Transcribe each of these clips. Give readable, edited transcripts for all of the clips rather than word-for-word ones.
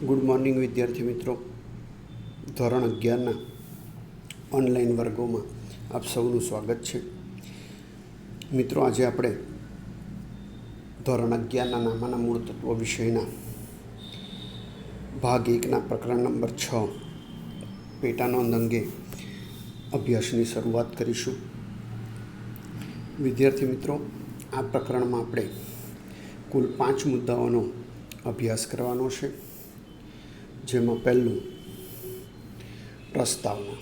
Good morning વિદ્યાર્થી મિત્રો. ધોરણ 11ના ઓનલાઈન વર્ગોમાં આપ સૌનું સ્વાગત છે. મિત્રો, આજે આપણે ધોરણ 11ના નામાના મૂળ તત્વો વિષયના ભાગ 1ના પ્રકરણ નંબર 6 પેટાનોંધ અંગે અભ્યાસની શરૂઆત કરીશું. વિદ્યાર્થી મિત્રો, આ પ્રકરણમાં આપણે કુલ 5 મુદ્દાઓનો અભ્યાસ કરવાનો છે, જેમાં પહેલું પ્રસ્તાવના,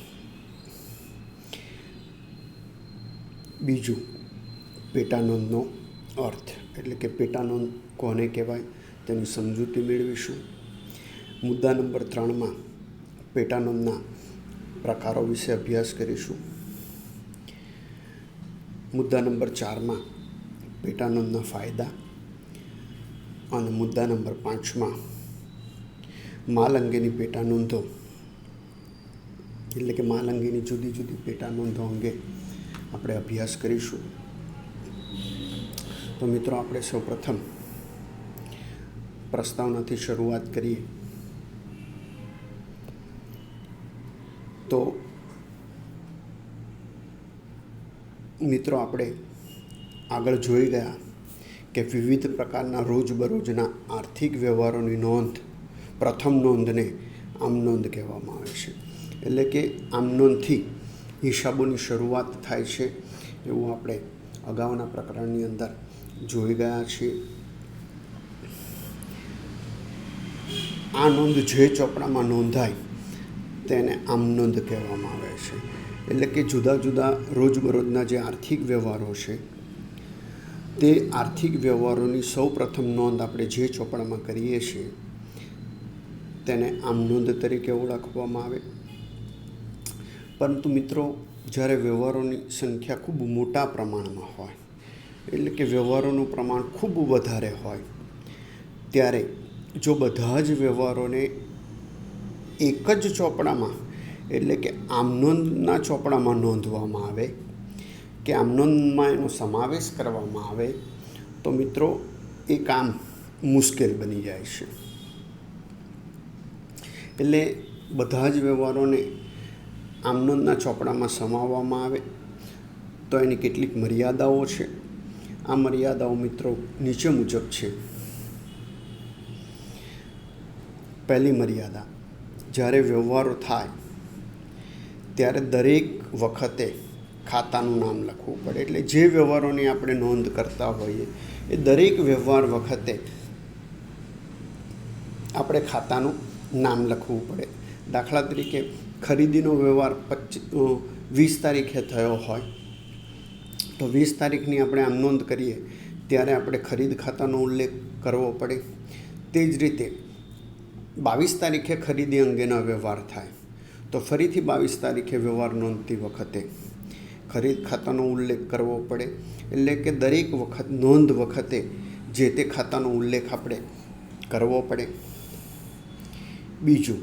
બીજું પેટાનોંધનો અર્થ એટલે કે પેટાનોંધ કોને કહેવાય તેની સમજૂતી મેળવીશું. મુદ્દા નંબર 3માં પેટાનોંધના પ્રકારો વિશે અભ્યાસ કરીશું. મુદ્દા નંબર 4માં પેટાનોંધના ફાયદા અને મુદ્દા નંબર 5માં માલ અંગેની પેટાનોંધો એટલે કે માલ અંગેની જુદી જુદી પેટાનોંધો અંગે આપણે અભ્યાસ કરીશું. તો મિત્રો, આપણે સૌપ્રથમ પ્રસ્તાવનાથી શરૂઆત કરીએ. તો મિત્રો, આપણે આગળ જોઈ ગયા કે વિવિધ પ્રકારના રોજબરોજના આર્થિક વ્યવહારોની નોંધ, પ્રથમ નોંધને આમ નોંધ કહેવામાં આવે છે. એટલે કે આમ નોંધથી હિસાબોની શરૂઆત થાય છે એવું આપણે અગાઉના પ્રકરણની અંદર જોઈ ગયા છીએ. આ નોંધ જે ચોપડામાં નોંધાય તેને આમ નોંધ કહેવામાં આવે છે. એટલે કે જુદા જુદા રોજબરોજના જે આર્થિક વ્યવહારો છે તે આર્થિક વ્યવહારોની સૌ પ્રથમ નોંધ આપણે જે ચોપડામાં કરીએ છીએ તેને આમ નોંધ તરીકે ઓળખવામાં આવે. પરંતુ મિત્રો, જ્યારે વ્યવહારોની સંખ્યા ખૂબ મોટા પ્રમાણમાં હોય, એટલે કે વ્યવહારોનું પ્રમાણ ખૂબ વધારે હોય, ત્યારે જો બધા જ વ્યવહારોને એક જ ચોપડામાં એટલે કે આમનોંધના ચોપડામાં નોંધવામાં આવે કે આમનોંધમાં એનો સમાવેશ કરવામાં આવે તો મિત્રો એ કામ મુશ્કેલ બની જાય છે. એટલે બધા જ વ્યવહારોને આમનોંધના ચોપડામાં સમાવવામાં આવે તો એની કેટલીક મર્યાદાઓ છે. આ મર્યાદાઓ મિત્રો નીચે મુજબ છે. પહેલી મર્યાદા, જ્યારે વ્યવહારો થાય ત્યારે દરેક વખતે ખાતાનું નામ લખવું પડે. એટલે જે વ્યવહારોની આપણે નોંધ કરતા હોઈએ એ દરેક વ્યવહાર વખતે આપણે ખાતાનું નામ લખવું પડે. દાખલા તરીકે ખરીદીનો વ્યવહાર 20 તારીખે થયો હોય તો 20 તારીખની આપણે આમ નોંધ કરીએ ત્યારે આપણે ખરીદ ખાતાનો ઉલ્લેખ કરવો પડે. તે જ રીતે 22 તારીખે ખરીદી અંગેનો વ્યવહાર થાય તો ફરીથી 22 તારીખે વ્યવહાર નોંધતી વખતે ખરીદ ખાતાનો ઉલ્લેખ કરવો પડે. એટલે કે દરેક વખત નોંધ વખતે જે તે ખાતાનો ઉલ્લેખ આપણે કરવો પડે. બીજું,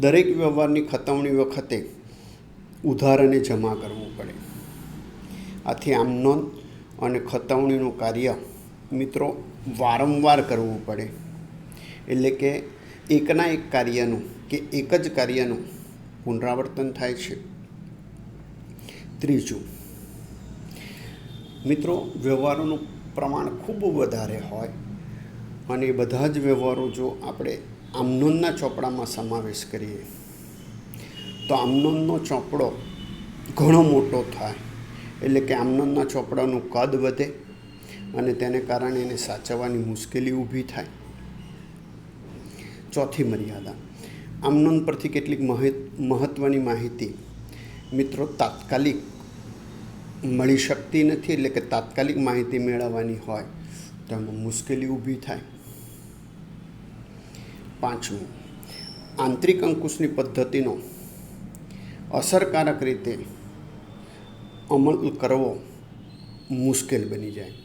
દરેક વ્યવહારની ખતવણી વખતે ઉધારને જમા કરવું પડે. આથી આમ નોંધ અને ખતવણીનું કાર્ય મિત્રો વારંવાર કરવું પડે. એટલે કે એકના એક કાર્યનું કે એક જ કાર્યનું પુનરાવર્તન થાય છે. ત્રીજું, મિત્રો, વ્યવહારોનું પ્રમાણ ખૂબ વધારે હોય અને એ બધા જ વ્યવહારો જો આપણે આમનોંધના ચોપડામાં સમાવેશ કરીએ તો આમનોંધનો ચોપડો ઘણો મોટો થાય. એટલે કે આમનોંધના ચોપડાનું કદ વધે અને તેને કારણે એને સાચવવાની મુશ્કેલી ઊભી થાય. ચોથી મર્યાદા, આમનોંધ પરથી કેટલીક મહત્ત્વની માહિતી મિત્રો તાત્કાલિક મળી શકતી નથી. એટલે કે તાત્કાલિક માહિતી મેળવવાની હોય તો એમાં મુશ્કેલી ઊભી થાય. પાંચમું, આંતરિક અંકુશની પદ્ધતિનો અસરકારક રીતે અમલ કરવો મુશ્કેલ બની જાય.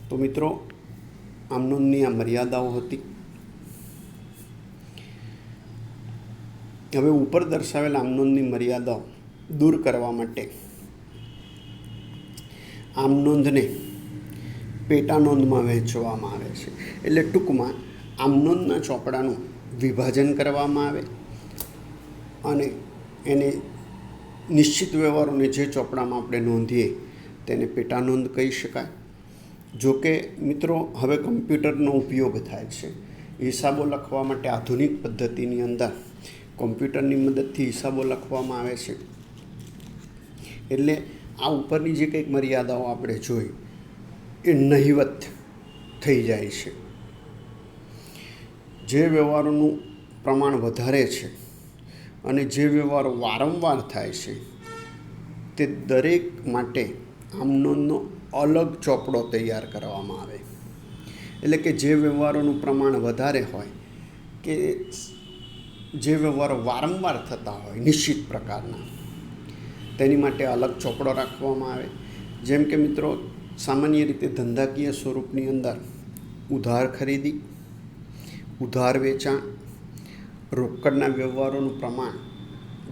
તો મિત્રો, આમનોંધની આ મર્યાદાઓ હતી. હવે ઉપર દર્શાવેલ આમનોંધની મર્યાદાઓ દૂર કરવા માટે આમનોંધને પેટાનોંધમાં વહેંચવામાં આવે છે. એટલે ટૂંકમાં આમનોંધના ચોપડાનું વિભાજન કરવામાં આવે અને એને નિશ્ચિત વ્યવહારોને જે ચોપડામાં આપણે નોંધીએ તેને પેટા નોંધ કહી શકાય. જો કે મિત્રો હવે કમ્પ્યુટરનો ઉપયોગ થાય છે. હિસાબો લખવા માટે આધુનિક પદ્ધતિની અંદર કોમ્પ્યુટરની મદદથી હિસાબો લખવામાં આવે છે. એટલે આ ઉપરની જે કંઈક મર્યાદાઓ આપણે જોઈ એ નહિવત થઈ જાય છે. જે વ્યવહારોનું પ્રમાણ વધારે છે અને જે વ્યવહારો વારંવાર થાય છે તે દરેક માટે આમનોંધનો અલગ ચોપડો તૈયાર કરવામાં આવે. એટલે કે જે વ્યવહારોનું પ્રમાણ વધારે હોય કે જે વ્યવહારો વારંવાર થતા હોય નિશ્ચિત પ્રકારના, તેની માટે અલગ ચોપડો રાખવામાં આવે. જેમ કે મિત્રો સામાન્ય રીતે ધંધાકીય સ્વરૂપની અંદર ઉધાર ખરીદી, ઉધાર વેચાણ, રોકડના વ્યવહારોનું પ્રમાણ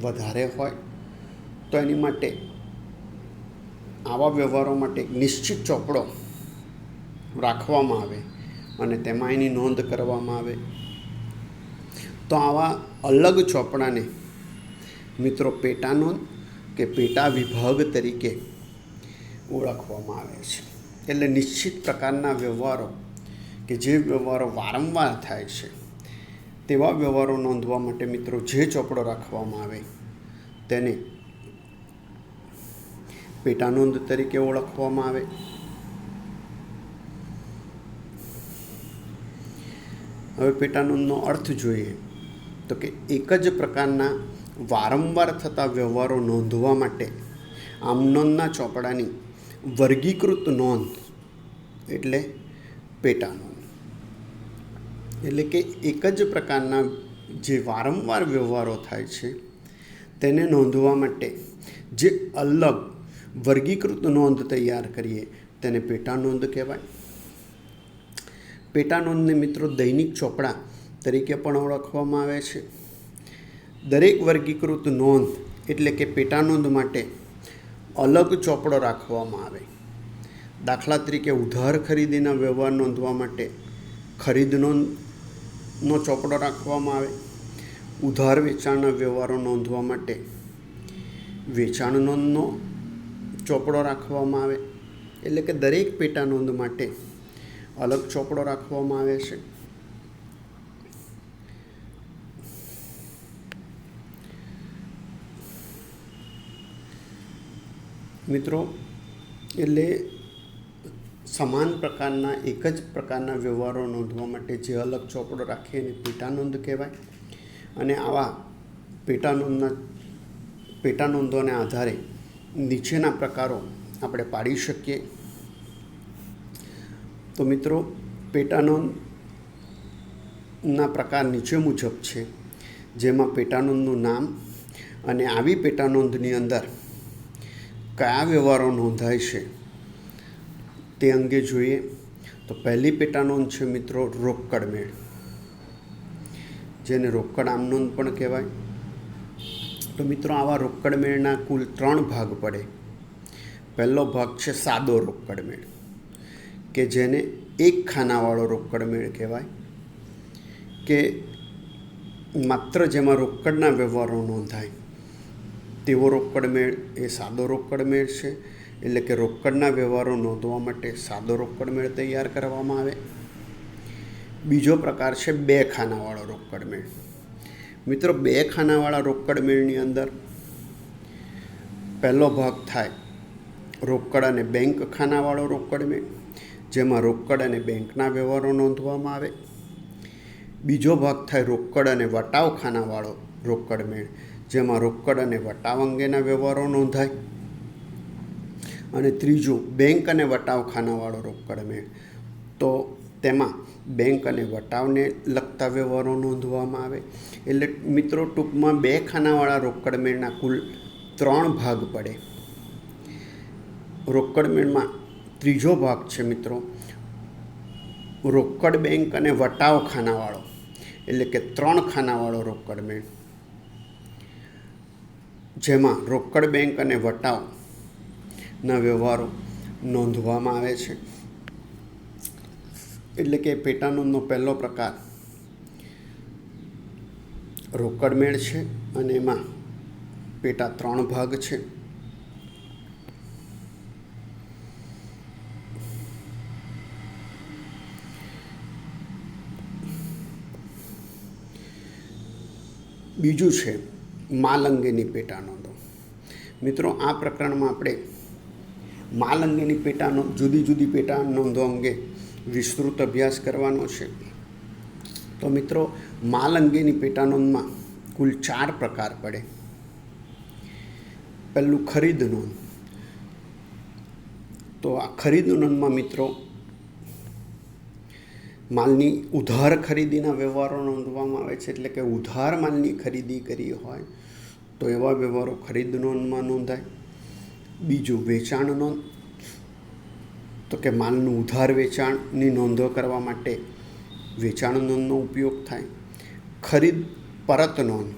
વધારે હોય તો એની માટે આવા વ્યવહારો માટે એક નિશ્ચિત ચોપડો રાખવામાં આવે અને તેમાં એની નોંધ કરવામાં આવે. તો આવા અલગ ચોપડાને મિત્રો પેટા નોંધ કે પેટા વિભાગ તરીકે ઓળખવામાં આવે છે. એટલે નિશ્ચિત પ્રકારના વ્યવહારો કે જે વ્યવહારો વારંવાર થાય છે તેવા વ્યવહારો નોંધવા માટે મિત્રો જે ચોપડો રાખવામાં આવે તેને પેટા નોંધ તરીકે ઓળખવામાં આવે. હવે પેટા નોંધનો અર્થ જોઈએ તો કે એક જ પ્રકારના વારંવાર થતા વ્યવહારો નોંધવા માટે આમનોંધના ચોપડાની વર્ગીકૃત નોંધ એટલે પેટા નોંધ. એટલે કે એક જ પ્રકારના જે વારંવાર વ્યવહારો થાય છે તેને નોંધવા માટે જે અલગ વર્ગીકૃત નોંધ તૈયાર કરીએ તેને પેટા નોંધ કહેવાય. પેટા નોંધને મિત્રો દૈનિક ચોપડા તરીકે પણ ઓળખવામાં આવે છે. દરેક વર્ગીકૃત નોંધ એટલે કે પેટા નોંધ માટે અલગ ચોપડો રાખવામાં આવે. દાખલા તરીકે ઉધાર ખરીદીના વ્યવહાર નોંધવા માટે ખરીદ નોંધનો ચોપડો રાખવામાં આવે. ઉધાર વેચાણના વ્યવહારો નોંધવા માટે વેચાણ નોંધનો ચોપડો રાખવામાં આવે. એટલે કે દરેક પેટા નોંધ માટે અલગ ચોપડો રાખવામાં આવે છે. મિત્રો એટલે સમાન પ્રકારના એક જ પ્રકારના વ્યવહારો નોંધવા માટે જે અલગ ચોપડો રાખીએ એને પેટા નોંધ કહેવાય. અને આવા પેટા નોંધોને આધારે નીચેના પ્રકારો આપણે પાડી શકીએ. તો મિત્રો પેટા નોંધના પ્રકાર નીચે મુજબ છે, જેમાં પેટા નોંધનું નામ અને આવી પેટા નોંધની અંદર કયા વ્યવહારો નોંધાય છે તે અંગે જોઈએ. તો પહેલી પેટા નોંધ છે મિત્રો રોકડ મેળ, જેને રોકડ આમનોંધ પણ કહેવાય. તો મિત્રો આવા રોકડ મેળના કુલ 3 ભાગ પડે. પહેલો ભાગ છે સાદો રોકડ મેળ, કે જેને એક ખાનાવાળો રોકડ મેળ કહેવાય, કે માત્ર જેમાં રોકડના વ્યવહારો નોંધાય તેવો રોકડ મેળ એ સાદો રોકડ મેળ છે. એટલે કે રોકડના વ્યવહારો નોંધવા માટે સાદો રોકડ મેળ તૈયાર કરવામાં આવે. બીજો પ્રકાર છે 2 ખાનાવાળો રોકડ મેળ. મિત્રો 2 ખાનાવાળા રોકડ મેળની અંદર પહેલો ભાગ થાય રોકડ અને બેંક ખાનાવાળો રોકડ મેળ, જેમાં રોકડ અને બેંકના વ્યવહારો નોંધવામાં આવે. બીજો ભાગ થાય રોકડ અને વટાવ ખાનાવાળો રોકડ મેળ, જેમાં રોકડ અને વટાવ અંગેના વ્યવહારો નોંધાય. અને ત્રીજું બેંક અને વટાવ ખાનાવાળો રોકડ મેળ, તો તેમાં બેંક અને વટાવને લગતા વ્યવહારો નોંધવામાં આવે. એટલે મિત્રો ટૂંકમાં 2 ખાનાવાળા રોકડ મેળના કુલ 3 ભાગ પડે. રોકડ મેળમાં ત્રીજો ભાગ છે મિત્રો રોકડ બેંક અને વટાવ ખાનાવાળો, એટલે કે 3 ખાનાવાળો રોકડ મેળ, જેમાં રોકડ બેંક અને વટાવના વ્યવહારો નોંધવામાં આવે છે. એટલે કે પેટા નોંધનો પહેલો પ્રકાર રોકડ મેળ છે અને એમાં પેટા 3 ભાગ છે. બીજું છે માલ અંગેની પેટા નોંધો. મિત્રો, આ પ્રકરણમાં આપણે માલ અંગેની જુદી જુદી પેટા નોંધો અંગે વિસ્તૃત અભ્યાસ કરવાનો છે. તો મિત્રો, માલ અંગેની પેટા નોંધમાં કુલ 4 પ્રકાર પડે. પહેલું ખરીદ નોંધ. તો આ ખરીદ નોંધમાં મિત્રો માલની ઉધાર ખરીદીના વ્યવહારો નોંધવામાં આવે છે. એટલે કે ઉધાર માલની ખરીદી કરી હોય તો એવા વ્યવહારો ખરીદ નોંધમાં નોંધાય. બીજું વેચાણ નોંધ. તો કે માલનું ઉધાર વેચાણની નોંધો કરવા માટે વેચાણ નોંધનો ઉપયોગ થાય. ખરીદ પરત નોંધ.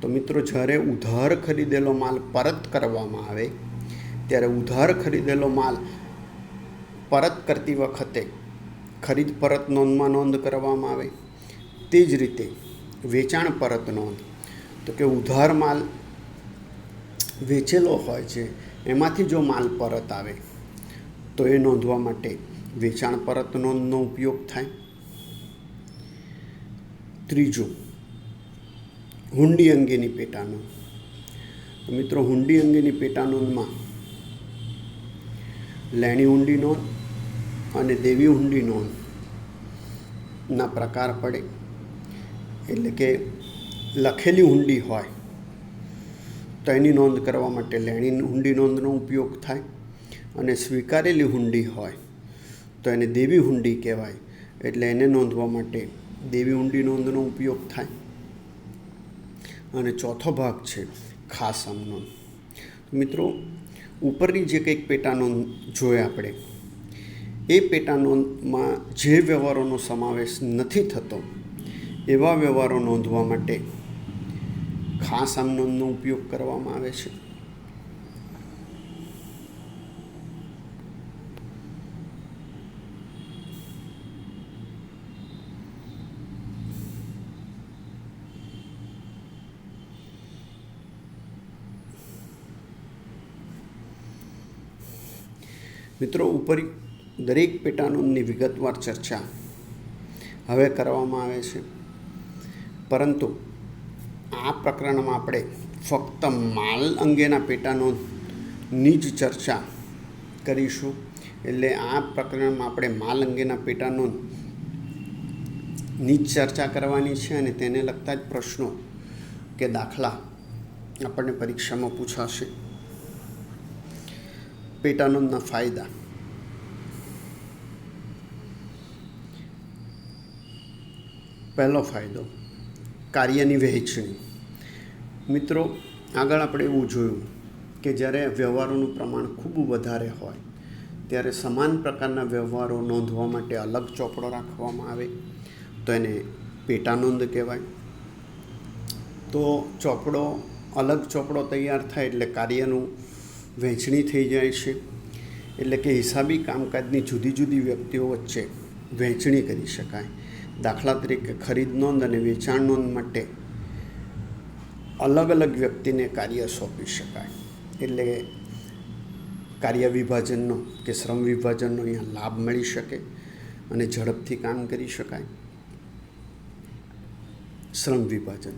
તો મિત્રો, જ્યારે ઉધાર ખરીદેલો માલ પરત કરવામાં આવે ત્યારે ઉધાર ખરીદેલો માલ પરત કરતી વખતે ખરીદ પરત નોંધમાં નોંધ કરવામાં આવે. તે જ રીતે વેચાણ પરત નોંધ. તો કે ઉધાર માલ વેચેલો હોય છે એમાંથી જો માલ પરત આવે તો એ નોંધવા માટે વેચાણ પરત નોંધનો ઉપયોગ થાય. ત્રીજું હુંડી અંગેની પેટા નોંધ. મિત્રો, હુંડી અંગેની પેટા નોંધમાં લેણી હુંડી નોંધ અને દેવી હુંડી નોંધના પ્રકાર પડે. એટલે કે લખેલી હુંડી હોય તો એની નોંધ કરવા માટે લેણી હુંડી નોંધનો ઉપયોગ થાય અને સ્વીકારેલી હુંડી હોય તો એને દેવી હુંડી કહેવાય. એટલે એને નોંધવા માટે દેવી હુંડી નોંધનો ઉપયોગ થાય. અને ચોથો ભાગ છે ખાસ આમ નોંધ. મિત્રો, ઉપરની જે કંઈક પેટા નોંધ જોઈએ આપણે, એ પેટા નોંધમાં જે વ્યવહારોનો સમાવેશ નથી થતો એવા વ્યવહારો નોંધવા માટે ખાસ આમ નોંધનો ઉપયોગ કરવામાં આવે છે. મિત્રો, ઉપર દરેક પેટા નોંધની વિગતવાર ચર્ચા હવે કરવામાં આવે છે, પરંતુ આ પ્રકરણમાં આપણે ફક્ત માલ અંગેના પેટા નોંધની જ ચર્ચા કરીશું. એટલે આ પ્રકરણમાં આપણે માલ અંગેના પેટા નોંધની જ ચર્ચા કરવાની છે અને તેને લગતા જ પ્રશ્નો કે દાખલા આપણને પરીક્ષામાં પૂછાશે. પેટા નોંધના ફાયદા. પહેલો ફાયદો કાર્યની વહેંચણી. મિત્રો, આગળ આપણે એવું જોયું કે જ્યારે વ્યવહારોનું પ્રમાણ ખૂબ વધારે હોય ત્યારે સમાન પ્રકારના વ્યવહારો નોંધવા માટે અલગ ચોપડો રાખવામાં આવે તો એને પેટા નોંધ કહેવાય. તો અલગ ચોપડો તૈયાર થાય એટલે કાર્યનું વહેંચણી થઈ જાય છે. એટલે કે હિસાબી કામકાજની જુદી જુદી વ્યક્તિઓ વચ્ચે વહેંચણી કરી શકાય. દાખલા તરીકે ખરીદ નોંધ અને વેચાણ નોંધ માટે અલગ અલગ વ્યક્તિને કાર્ય સોંપી શકાય. એટલે કાર્ય વિભાજનનો કે શ્રમ વિભાજનનો અહીંયા લાભ મળી શકે અને ઝડપથી કામ કરી શકાય. શ્રમ વિભાજન.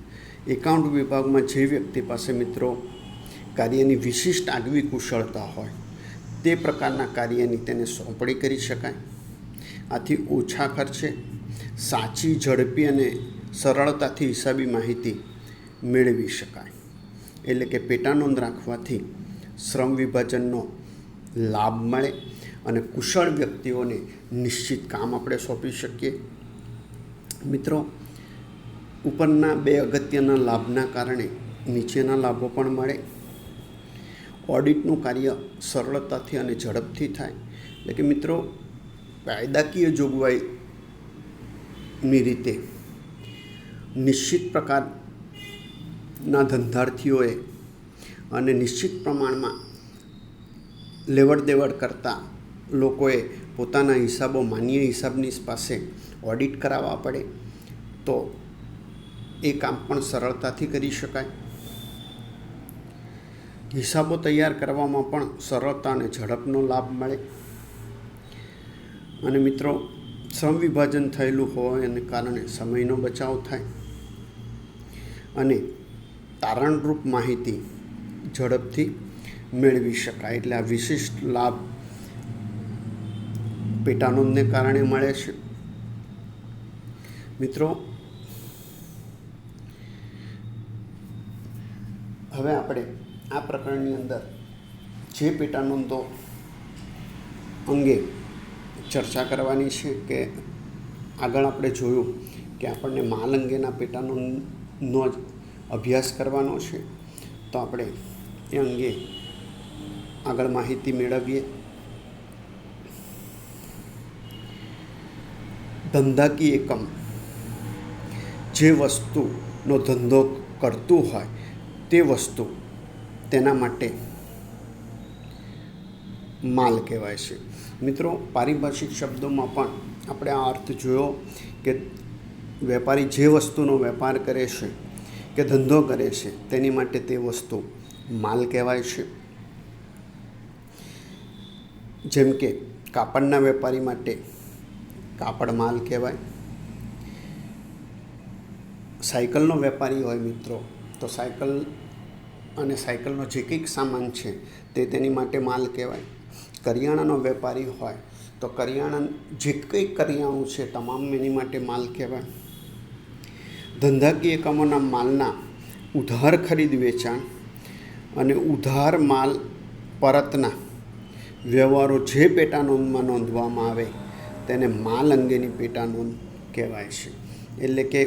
એકાઉન્ટ વિભાગમાં જે વ્યક્તિ પાસે મિત્રો કાર્યની વિશિષ્ટ આગવી કુશળતા હોય તે પ્રકારના કાર્યની તેને સોંપણી કરી શકાય. આથી ઓછા ખર્ચે સાચી, ઝડપી અને સરળતાથી હિસાબી માહિતી મેળવી શકાય. એટલે કે પેટા નોંધ રાખવાથી શ્રમ વિભાજનનો લાભ મળે અને કુશળ વ્યક્તિઓને નિશ્ચિત કામ આપણે સોંપી શકીએ. મિત્રો, ઉપરના 2 અગત્યના લાભના કારણે નીચેના લાભો પણ મળે. ઓડિટનું કાર્ય સરળતાથી અને ઝડપથી થાય. એટલે કે મિત્રો, કાયદાકીય જોગવાઈની રીતે નિશ્ચિત પ્રકારના ધંધાર્થીઓએ અને નિશ્ચિત પ્રમાણમાં લેવડ દેવડ કરતા લોકોએ પોતાના હિસાબો માન્ય હિસાબનીશ પાસે ઓડિટ કરાવવા પડે. તો એ કામ પણ સરળતાથી કરી શકાય. હિસાબો તૈયાર કરવામાં પણ સરળતા અને ઝડપનો લાભ મળે. અને મિત્રો, શ્રમ વિભાજન થયેલું હોય અને કારણે સમયનો બચાવ થાય અને તારણરૂપ માહિતી ઝડપથી મેળવી શકાય. એટલે આ વિશિષ્ટ લાભ પેટાનોંધને કારણે મળે છે. મિત્રો, હવે આપણે આ પ્રકરણની અંદર જે પેટાનોંધો અંગે ચર્ચા કરવાની છે કે આગળ આપણે જોયું કે આપણને માલ અંગેના પેટાનોંધનો જ અભ્યાસ કરવાનો છે, તો આપણે એ અંગે આગળ માહિતી મેળવીએ. ધંધાકીય એકમ જે વસ્તુનો ધંધો કરતું હોય તે વસ્તુ તેના માટે માલ કહેવાય છે. મિત્રો, પારિભાષિક શબ્દોમાં પણ આપણે આ અર્થ જોયો કે વેપારી જે વસ્તુનો વેપાર કરે છે કે ધંધો કરે છે તેની માટે તે વસ્તુ માલ કહેવાય છે. જેમ કે કાપડના વેપારી માટે કાપડ માલ કહેવાય. સાયકલનો વેપારી હોય મિત્રો, તો સાયકલ અને સાયકલનો જે કંઈક સામાન છે તે તેની માટે માલ કહેવાય. કરિયાણાનો વેપારી હોય તો કરિયાણા જે કંઈ કરિયાણું છે તમામ એની માટે માલ કહેવાય. ધંધાકીય એકમોના માલના ઉધાર ખરીદ વેચાણ અને ઉધાર માલ પરતના વ્યવહારો જે પેટાનોંધમાં નોંધવામાં આવે તેને માલ અંગેની પેટાનોંધ કહેવાય છે. એટલે કે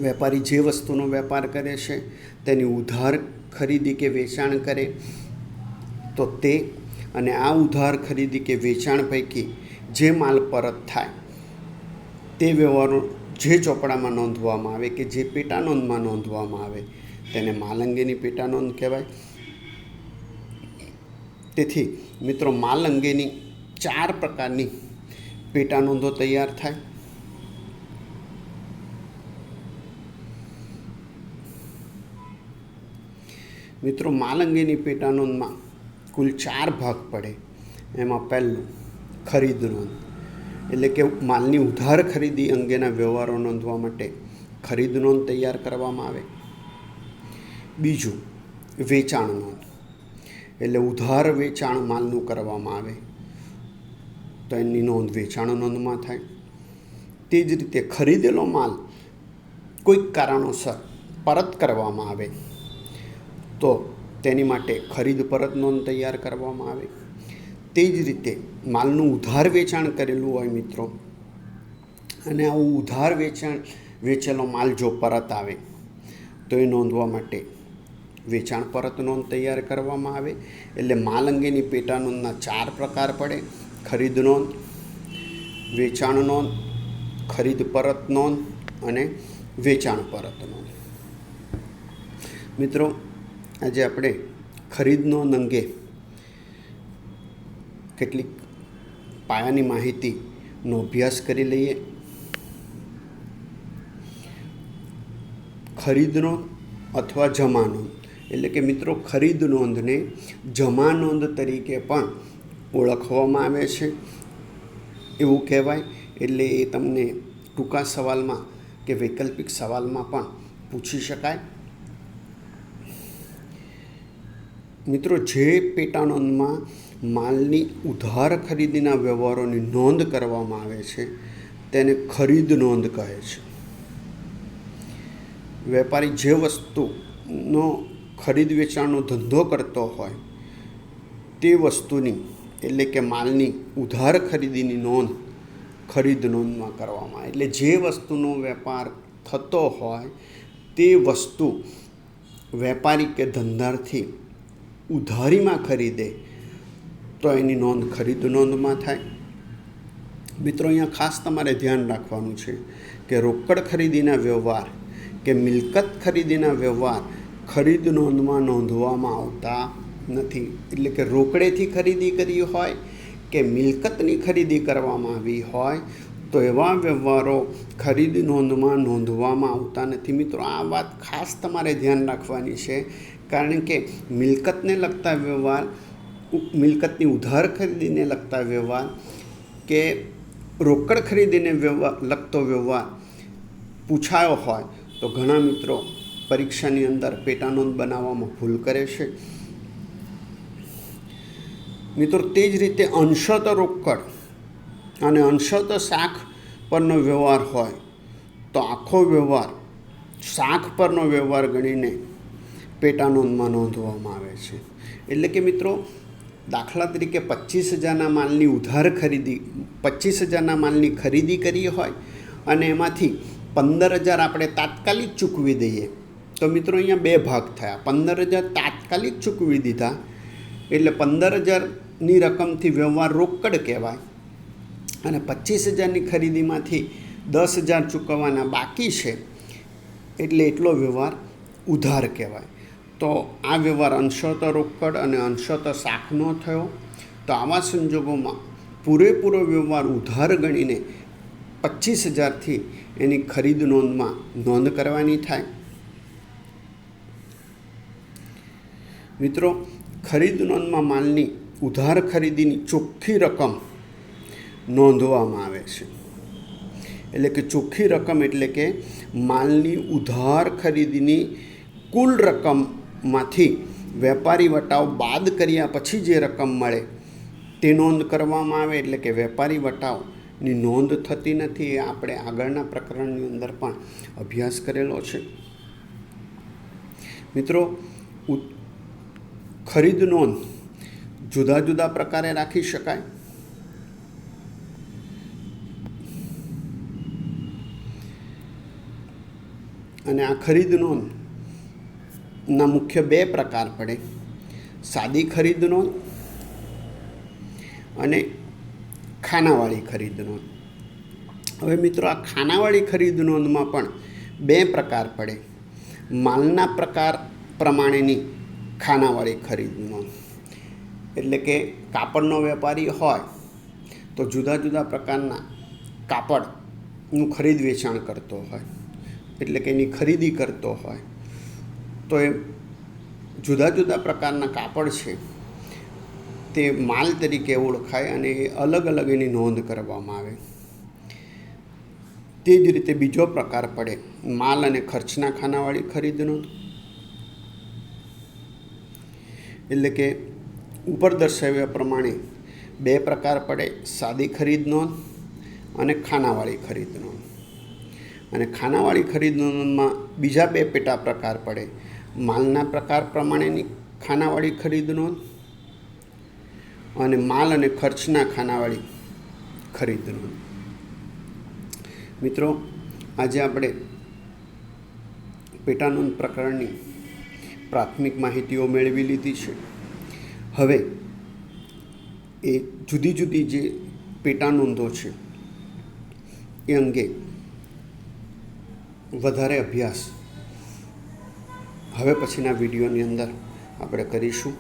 વેપારી જે વસ્તુનો વેપાર કરે છે તેની ઉધાર ખરીદી કે વેચાણ કરે તો તે અને આ ઉધાર ખરીદી કે વેચાણ પૈકી જે માલ પરત થાય તે વ્યવહારો જે ચોપડામાં નોંધવામાં આવે કે જે પેટાનોંધમાં નોંધવામાં આવે તેને માલ અંગેની પેટાનોંધ કહેવાય. તેથી મિત્રો, માલ અંગેની 4 પ્રકારની પેટાનોંધો તૈયાર થાય. મિત્રો, માલ અંગેની પેટાનોંધમાં કુલ 4 ભાગ પડે. એમાં પહેલું ખરીદ નોંધ, એટલે કે માલની ઉધાર ખરીદી અંગેના વ્યવહારો નોંધવા માટે ખરીદ નોંધ તૈયાર કરવામાં આવે. બીજું વેચાણ નોંધ, એટલે ઉધાર વેચાણ માલનું કરવામાં આવે તો એની નોંધ વેચાણ નોંધમાં થાય. તે જ રીતે ખરીદેલો માલ કોઈક કારણોસર પરત કરવામાં આવે તો તેની માટે ખરીદ પરત નોંધ તૈયાર કરવામાં આવે. તે જ રીતે માલનું ઉધાર વેચાણ કરેલું હોય મિત્રો, અને આવું ઉધાર વેચેલો માલ જો પરત આવે તો એ નોંધવા માટે વેચાણ પરત નોંધ તૈયાર કરવામાં આવે. એટલે માલ અંગેની પેટાનોંધના 4 પ્રકાર પડે: ખરીદ નોંધ, વેચાણ નોંધ, ખરીદ પરત નોંધ અને વેચાણ પરત નોંધ. મિત્રો, આજે આપણે ખરીદ નોંધ અંગે કેટલીક પાયાની માહિતીનો અભ્યાસ કરી લઈએ. ખરીદ નોંધ અથવા જમા નોંધ, એટલે કે મિત્રો, ખરીદ નોંધને જમા નોંધ તરીકે પણ ઓળખવામાં આવે છે એવું કહેવાય. એટલે એ તમને ટૂંકા સવાલમાં કે વૈકલ્પિક સવાલમાં પણ પૂછી શકાય. મિત્રો, જે પેટાનોંધમાં માલની ઉધાર ખરીદીના વ્યવહારોની નોંધ કરવામાં આવે છે તેને ખરીદ નોંધ કહે છે. વેપારી જે વસ્તુનો ખરીદ વેચાણનો ધંધો કરતો હોય તે વસ્તુની, એટલે કે માલની ઉધાર ખરીદીની નોંધ ખરીદ નોંધમાં કરવામાં આવે. એટલે જે વસ્તુનો વેપાર થતો હોય તે વસ્તુ વેપારી કે ધંધાર્થી ઉધારીમાં ખરીદે તો એની નોંધ ખરીદ નોંધમાં થાય. મિત્રો, અહીંયા ખાસ તમારે ધ્યાન રાખવાનું છે કે રોકડ ખરીદીના વ્યવહાર કે મિલકત ખરીદીના વ્યવહાર ખરીદ નોંધમાં નોંધવામાં આવતા નથી. એટલે કે રોકડેથી ખરીદી કરી હોય કે મિલકતની ખરીદી કરવામાં આવી હોય તો એવા વ્યવહારો ખરીદી નોંધમાં નોંધવામાં આવતા નથી. મિત્રો, આ વાત ખાસ તમારે ધ્યાન રાખવાની છે, કારણ કે મિલકતને લગતા વ્યવહાર, મિલકતની ઉધાર ખરીદીને લગતા વ્યવહાર કે રોકડ ખરીદીને લગતો વ્યવહાર પૂછાયો હોય તો ઘણા મિત્રો પરીક્ષાની અંદર પેટાનોંધ બનાવવામાં ભૂલ કરે છે. મિત્રો, તે જ રીતે અંશત રોકડ અને અંશત શાખ પરનો વ્યવહાર હોય તો આખો વ્યવહાર શાખ પરનો વ્યવહાર ગણીને પેટાનોંધમાં નોંધવામાં આવે છે. એટલે કે મિત્રો, દાખલા તરીકે 25,000ના માલની ઉધાર ખરીદી, 25,000ના માલની ખરીદી કરી હોય અને એમાંથી 15,000 આપણે તાત્કાલિક ચૂકવી દઈએ તો મિત્રો અહીંયા બે ભાગ થયા. 15,000 તાત્કાલિક ચૂકવી દીધા એટલે 15,000ની રકમથી વ્યવહાર રોકડ કહેવાય, અને 25,000ની ખરીદીમાંથી 10,000 ચૂકવવાના બાકી છે એટલે એટલો વ્યવહાર ઉધાર કહેવાય. તો આ વ્યવહાર અંશત રોકડ અને અંશત શાખનો થયો. તો આવા સંજોગોમાં પૂરેપૂરો વ્યવહાર ઉધાર ગણીને 25,000થી એની ખરીદ નોંધમાં નોંધ કરવાની થાય. મિત્રો, ખરીદ નોંધમાં માલની ઉધાર ખરીદીની ચોખ્ખી રકમ નોંધવામાં આવે છે. એટલે કે ચોખ્ખી રકમ એટલે કે માલની ઉધાર ખરીદીની કુલ રકમમાંથી વેપારી વટાવ બાદ કર્યા પછી જે રકમ મળે તે નોંધ કરવામાં આવે. એટલે કે વેપારી વટાવની નોંધ થતી નથી. એ આપણે આગળના પ્રકરણની અંદર પણ અભ્યાસ કરેલો છે. મિત્રો, ખરીદ નોંધ જુદા જુદા પ્રકારે રાખી શકાય. અને આ ખરીદ નોંધના મુખ્ય બે પ્રકાર પડે: સાદી ખરીદ નોંધ અને ખાનાવાળી ખરીદ નોંધ. હવે મિત્રો, આ ખાનાવાળી ખરીદ નોંધમાં પણ બે પ્રકાર પડે. માલના પ્રકાર પ્રમાણેની ખાનાવાળી ખરીદ નોંધ એટલે કે કાપડનો વેપારી હોય તો જુદા જુદા પ્રકારના કાપડનું ખરીદ વેચાણ કરતો હોય, એટલે કે એની ખરીદી કરતો હોય તો એ જુદા જુદા પ્રકારના કાપડ છે તે માલ તરીકે ઓળખાય અને એ અલગ અલગ એની નોંધ કરવામાં આવે. તે જ રીતે બીજો પ્રકાર પડે માલ અને ખર્ચના ખાનાવાળી ખરીદ નોંધ. એટલે કે ઉપર દર્શાવ્યા પ્રમાણે બે પ્રકાર પડે: સાદી ખરીદ નોંધ અને ખાનાવાળી ખરીદ નોંધ. અને ખાનાવાળી ખરીદ નોંધમાં બીજા બે પેટા પ્રકાર પડે: માલના પ્રકાર પ્રમાણેની ખાનાવાળી ખરીદ નોંધ અને માલ અને ખર્ચના ખાનાવાળી ખરીદ નોંધ. મિત્રો, આજે આપણે પેટાનોંધ પ્રકરણની પ્રાથમિક માહિતીઓ મેળવી લીધી છે. હવે એ જુદી જુદી જે પેટાનોંધો છે એ અંગે વધારે અભ્યાસ હવે પછીના વિડીયોની અંદર આપણે કરીશું.